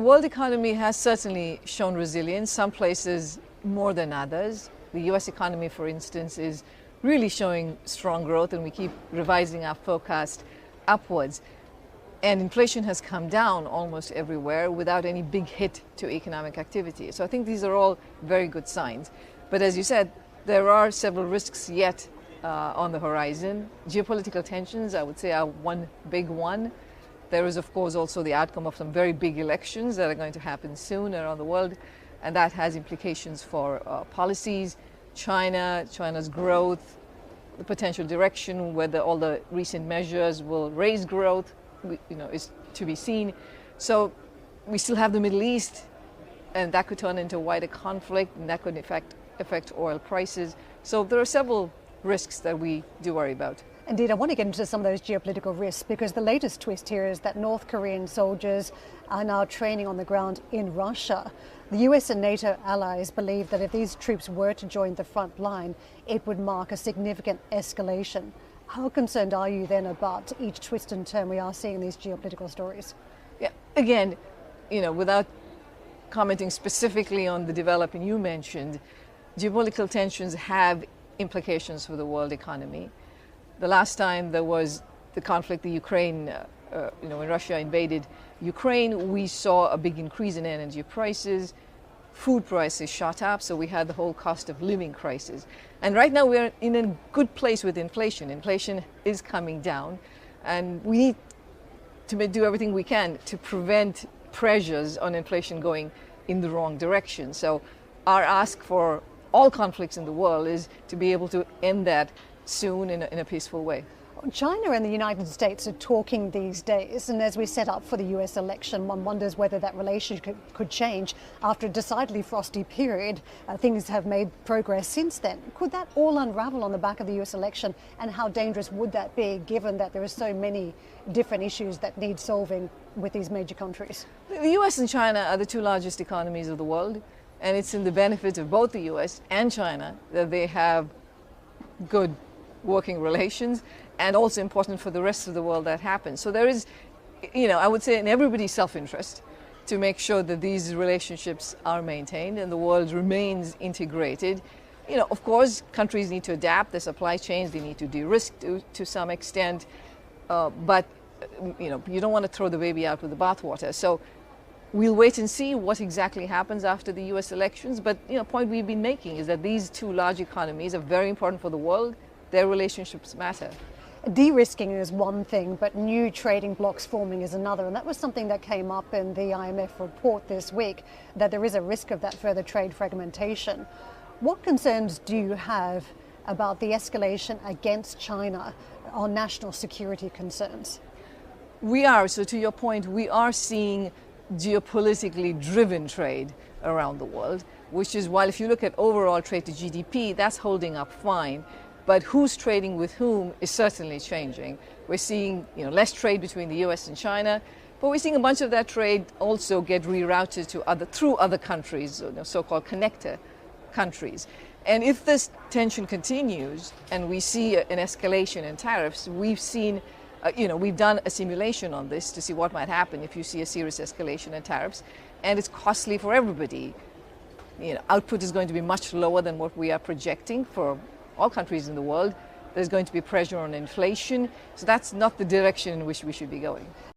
world economy has certainly shown resilience, some places more than others. The US economy, for instance, is really showing strong growth, and we keep revising our forecast upwards. And inflation has come down almost everywhere without any big hit to economic activity. So I think these are all very good signs. But as you said, there are several risks yet on the horizon. Geopolitical tensions, I would say, are one big one. There is, of course, also the outcome of some very big elections that are going to happen soon around the world, and that has implications for policies, China's growth, the potential direction, whether all the recent measures will raise growth, is to be seen. So we still have the Middle East, and that could turn into a wider conflict, and that could affect oil prices. So there are several risks that we do worry about. Indeed, I want to get into some of those geopolitical risks, because the latest twist here is that North Korean soldiers are now training on the ground in Russia. The US and NATO allies believe that if these troops were to join the front line, it would mark a significant escalation. How concerned are you then about each twist and turn we are seeing in these geopolitical stories? Yeah, again, without commenting specifically on the development you mentioned, geopolitical tensions have implications for the world economy. The last time there was the conflict, the Ukraine, when Russia invaded Ukraine, we saw a big increase in energy prices. Food prices shot up, so we had the whole cost of living crisis. And right now we're in a good place with inflation. Inflation is coming down, and we need to do everything we can to prevent pressures on inflation going in the wrong direction. So our ask for all conflicts in the world is to be able to end that soon in a peaceful way. China and the United States are talking these days, and as we set up for the US election, one wonders whether that relationship could change after a decidedly frosty period. Things have made progress since then. Could that all unravel on the back of the US election, and how dangerous would that be, given that there are so many different issues that need solving with these major countries? The US and China are the two largest economies of the world, and it's in the benefit of both the US and China that they have good working relations, and also important for the rest of the world that happens. So there is, I would say, in everybody's self-interest to make sure that these relationships are maintained and the world remains integrated. Of course, countries need to adapt their supply chains, they need to de-risk to some extent, but you don't want to throw the baby out with the bathwater. So we'll wait and see what exactly happens after the US elections. But the point we've been making is that these two large economies are very important for the world. Their relationships matter. De-risking is one thing, but new trading blocs forming is another. And that was something that came up in the IMF report this week, that there is a risk of that further trade fragmentation. What concerns do you have about the escalation against China on national security concerns? So to your point, we are seeing geopolitically driven trade around the world, which is, while if you look at overall trade to GDP, that's holding up fine. But who's trading with whom is certainly changing. We're seeing less trade between the US and China, but we're seeing a bunch of that trade also get rerouted to through other countries, so-called connector countries. And if this tension continues and we see an escalation in tariffs, we've seen, we've done a simulation on this to see what might happen if you see a serious escalation in tariffs, and it's costly for everybody. Output is going to be much lower than what we are projecting for all countries in the world. There's going to be pressure on inflation. So that's not the direction in which we should be going.